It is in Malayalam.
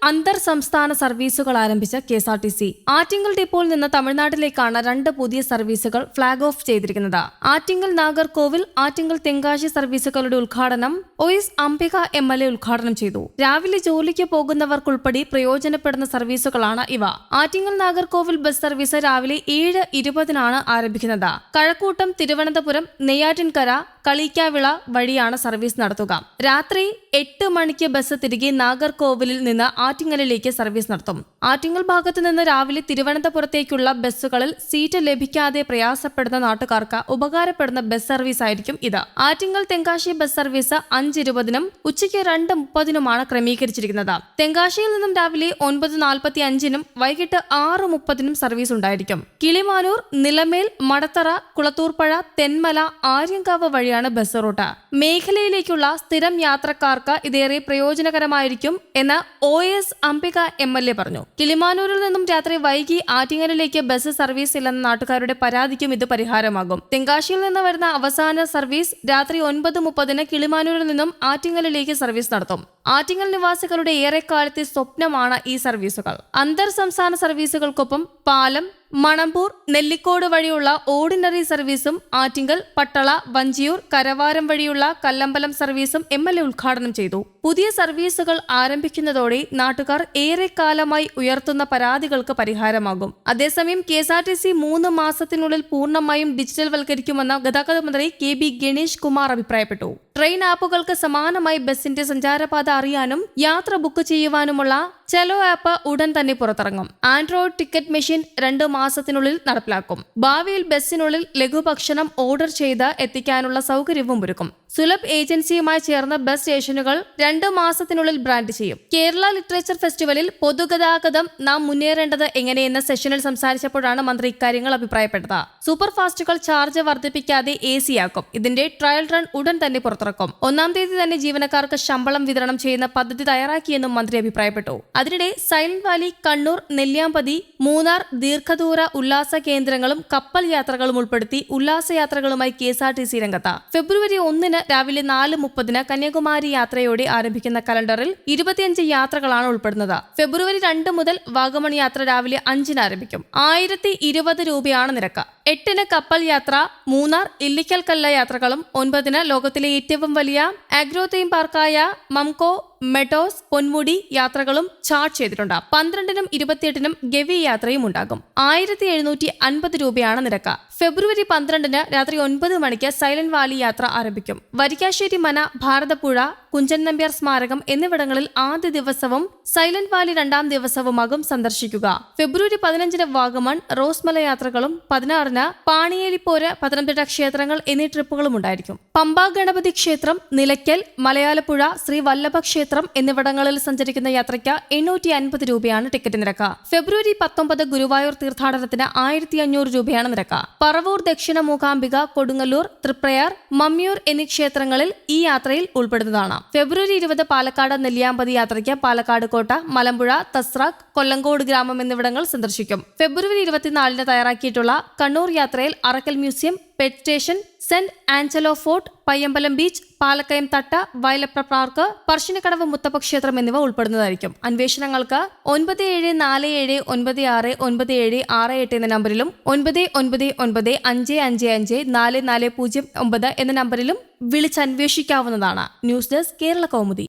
അന്തർ സംസ്ഥാന സർവീസുകൾ ആരംഭിച്ച KSRTC. ആറ്റിങ്ങൽ ഡിപ്പോയിൽ നിന്ന് തമിഴ്നാട്ടിലേക്കാണ് 2 പുതിയ സർവീസുകൾ ഫ്ളാഗ് ഓഫ് ചെയ്തിരിക്കുന്നത്. ആറ്റിങ്ങൽ നാഗർകോവിൽ, ആറ്റിങ്ങൽ തെങ്കാശി സർവീസുകളുടെ ഉദ്ഘാടനം OS അംബിക MLA ഉദ്ഘാടനം ചെയ്തു. രാവിലെ ജോലിക്ക് പോകുന്നവർക്കുൾപ്പെടെ പ്രയോജനപ്പെടുന്ന സർവീസുകളാണ് ഇവ. ആറ്റിങ്ങൽ നാഗർകോവിൽ ബസ് സർവീസ് രാവിലെ 7:20 ആരംഭിക്കുന്നത്. കഴക്കൂട്ടം, തിരുവനന്തപുരം, നെയ്യാറ്റിൻകര, കളിക്കാവിള വഴിയാണ് സർവീസ് നടത്തുക. രാത്രി 8 മണിക്ക് ബസ് തിരികെ നാഗർകോവിലിൽ നിന്ന് ആറ്റിങ്ങലിലേക്ക് സർവീസ് നടത്തും. ആറ്റിങ്ങൽ ഭാഗത്തു നിന്ന് രാവിലെ തിരുവനന്തപുരത്തേക്കുള്ള ബസ്സുകളിൽ സീറ്റ് ലഭിക്കാതെ പ്രയാസപ്പെടുന്ന നാട്ടുകാർക്ക് ഉപകാരപ്പെടുന്ന ബസ് സർവീസ് ആയിരിക്കും ഇത്. ആറ്റിങ്ങൽ തെങ്കാശി ബസ് സർവീസ് 5:20 ഉച്ചയ്ക്ക് 2:30 ക്രമീകരിച്ചിരിക്കുന്നത്. തെങ്കാശിയിൽ നിന്നും രാവിലെ 9:45 വൈകിട്ട് 6:30 സർവീസ് ഉണ്ടായിരിക്കും. കിളിമാനൂർ, നിലമേൽ, മടത്തറ, കുളത്തൂർപ്പുഴ, തെന്മല, ആര്യങ്കാവ് വഴിയാണ് ബസ് റൂട്ട്. മേഖലയിലേക്കുള്ള സ്ഥിരം യാത്രക്കാർക്ക് ഇതേറെ പ്രയോജനകരമായിരിക്കും എന്ന് OS അംബിക MLA പറഞ്ഞു. കിളിമാനൂരിൽ നിന്നും രാത്രി വൈകി ആറ്റിങ്ങലിലേക്ക് ബസ് സർവീസ് ഇല്ലെന്ന നാട്ടുകാരുടെ പരാതിക്കും ഇത് പരിഹാരമാകും. തെങ്കാശിയിൽ നിന്ന് വരുന്ന അവസാന സർവീസ് രാത്രി 9:30 കിളിമാനൂരിൽ നിന്നും ആറ്റിങ്ങലിലേക്ക് സർവീസ് നടത്തും. ആറ്റിങ്ങൽ നിവാസികളുടെ ഏറെക്കാലത്തെ സ്വപ്നമാണ് ഈ സർവീസുകൾ. അന്തർ സംസ്ഥാന സർവീസുകൾക്കൊപ്പം പാലം, മണമ്പൂർ, നെല്ലിക്കോട് വഴിയുള്ള ഓർഡിനറി സർവീസും ആറ്റിങ്ങൽ, പട്ടള, വഞ്ചിയൂർ, കരവാരം വഴിയുള്ള കല്ലമ്പലം സർവീസും MLA ഉദ്ഘാടനം ചെയ്തു. പുതിയ സർവീസുകൾ ആരംഭിക്കുന്നതോടെ നാട്ടുകാർ ഏറെക്കാലമായി ഉയർത്തുന്ന പരാതികൾക്ക് പരിഹാരമാകും. അതേസമയം KSRTC 3 മാസത്തിനുള്ളിൽ പൂർണ്ണമായും ഡിജിറ്റൽവൽക്കരിക്കുമെന്ന് ഗതാഗത മന്ത്രി KB ഗണേഷ് കുമാർ അഭിപ്രായപ്പെട്ടു. ട്രെയിൻ ആപ്പുകൾക്ക് സമാനമായി ബസിന്റെ സഞ്ചാരപാത അറിയാനും യാത്ര ബുക്ക് ചെയ്യുവാനുമുള്ള ചെലോ ആപ്പ് ഉടൻ തന്നെ പുറത്തിറങ്ങും. ആൻഡ്രോയിഡ് ടിക്കറ്റ് മെഷീൻ 2 മാസത്തിനുള്ളിൽ നടപ്പിലാക്കും. ഭാവിയിൽ ബസ്സിനുള്ളിൽ ലഘുഭക്ഷണം ഓർഡർ ചെയ്ത് എത്തിക്കാനുള്ള സൗകര്യവും ഒരുക്കും. സുലഭ് ഏജൻസിയുമായി ചേർന്ന ബസ് സ്റ്റേഷനുകൾ 2 മാസത്തിനുള്ളിൽ ബ്രാൻഡ് ചെയ്യും. കേരള ലിറ്ററേച്ചർ ഫെസ്റ്റിവലിൽ പൊതുഗതാഗതം നാം മുന്നേറേണ്ടത് എങ്ങനെയെന്ന സെഷനിൽ സംസാരിച്ചപ്പോഴാണ് മന്ത്രി ഇക്കാര്യങ്ങൾ അഭിപ്രായപ്പെട്ടത്. സൂപ്പർ ഫാസ്റ്റുകൾ ചാർജ് വർദ്ധിപ്പിക്കാതെ AC ആക്കും. ഇതിന്റെ ട്രയൽ റൺ ഉടൻ തന്നെ പുറത്തിറക്കും. 1-ാം തീയതി തന്നെ ജീവനക്കാർക്ക് ശമ്പളം വിതരണം ചെയ്യുന്ന പദ്ധതി തയ്യാറാക്കിയെന്നും മന്ത്രി അഭിപ്രായപ്പെട്ടു. അതിനിടെ സൈലന്റ് വാലി, കണ്ണൂർ, നെല്ലിയാമ്പതി, മൂന്നാർ ദീർഘദൂര ഉല്ലാസ കേന്ദ്രങ്ങളും കപ്പൽ യാത്രകളും ഉൾപ്പെടുത്തി ഉല്ലാസയാത്രകളുമായി KSRTC രംഗത്ത്. ഫെബ്രുവരി 1 രാവിലെ 4:30 കന്യാകുമാരി യാത്രയോടെ ആരംഭിക്കുന്ന കലണ്ടറിൽ 25 യാത്രകളാണ് ഉൾപ്പെടുന്നത്. ഫെബ്രുവരി 2 മുതൽ വാഗമൺ യാത്ര രാവിലെ 5 ആരംഭിക്കും. 1020 രൂപയാണ് നിരക്ക്. 8 കപ്പൽ യാത്ര, മൂന്നാർ, ഇല്ലിക്കൽ കല്ല യാത്രകളും 9 ലോകത്തിലെ ഏറ്റവും വലിയ ആഗ്രോ തീം പാർക്കായ മംകോ മെഡോസ് പൊന്മുടി യാത്രകളും ചാർട്ട് ചെയ്തിട്ടുണ്ട്. 12-നും 28-നും ഗവി യാത്രയും ഉണ്ടാകും. 1750 രൂപയാണ് നിരക്ക്. ഫെബ്രുവരി 12 രാത്രി 9 മണിക്ക് സൈലന്റ് വാലി യാത്ര ആരംഭിക്കും. വരിക്കാശ്ശേരി മന, ഭാരതപ്പുഴ, കുഞ്ചൻ നമ്പ്യാർ സ്മാരകം എന്നിവിടങ്ങളിൽ ആദ്യ ദിവസവും സൈലന്റ് വാലി 2-ാം ദിവസവുമാകും സന്ദർശിക്കുക. ഫെബ്രുവരി 15 വാഗമൺ, റോസ്മല യാത്രകളും 16 പാണിയേലിപ്പോര്, പത്തനംതിട്ട ക്ഷേത്രങ്ങൾ എന്നീ ട്രിപ്പുകളും ഉണ്ടായിരിക്കും. പമ്പ ഗണപതി ക്ഷേത്രം, നിലയ്ക്കൽ, മലയാലപ്പുഴ, ശ്രീ വല്ലഭ ക്ഷേത്രം എന്നിവിടങ്ങളിൽ സഞ്ചരിക്കുന്ന യാത്രയ്ക്ക് 850 രൂപയാണ് ടിക്കറ്റ് നിരക്ക്. ഫെബ്രുവരി 19 ഗുരുവായൂർ തീർത്ഥാടനത്തിന് 1500 രൂപയാണ് നിരക്ക്. പറവൂർ, ദക്ഷിണ മൂകാംബിക, കൊടുങ്ങല്ലൂർ, തൃപ്രയാർ, മമ്മിയൂർ എന്നീ ക്ഷേത്രങ്ങളിൽ ഈ യാത്രയിൽ ഉൾപ്പെടുന്നതാണ്. ഫെബ്രുവരി 20 പാലക്കാട്, നെല്ലിയാമ്പതി യാത്രയ്ക്ക് പാലക്കാട് കോട്ട, മലമ്പുഴ, തസ്രാക്ക്, കൊല്ലങ്കോട് ഗ്രാമം എന്നിവിടങ്ങൾ സന്ദർശിക്കും. ഫെബ്രുവരി 24 തയ്യാറാക്കിയിട്ടുള്ള കണ്ണൂർ യാത്രയിൽ Arakkal museum, pet station, saint Angelo fort, Payyambalam beach, Palakkayam Thattu, Vayalapra park, Parassinikkadavu മുത്തപ്പ ക്ഷേത്രം എന്നിവ ഉൾപ്പെടുന്നതായിരിക്കും. അന്വേഷണങ്ങൾക്ക് 9747969768 എന്ന നമ്പറിലും 9995554409 എന്ന നമ്പറിലും വിളിച്ചന്വേഷിക്കാവുന്നതാണ്. News desk, Kerala Kaumudi.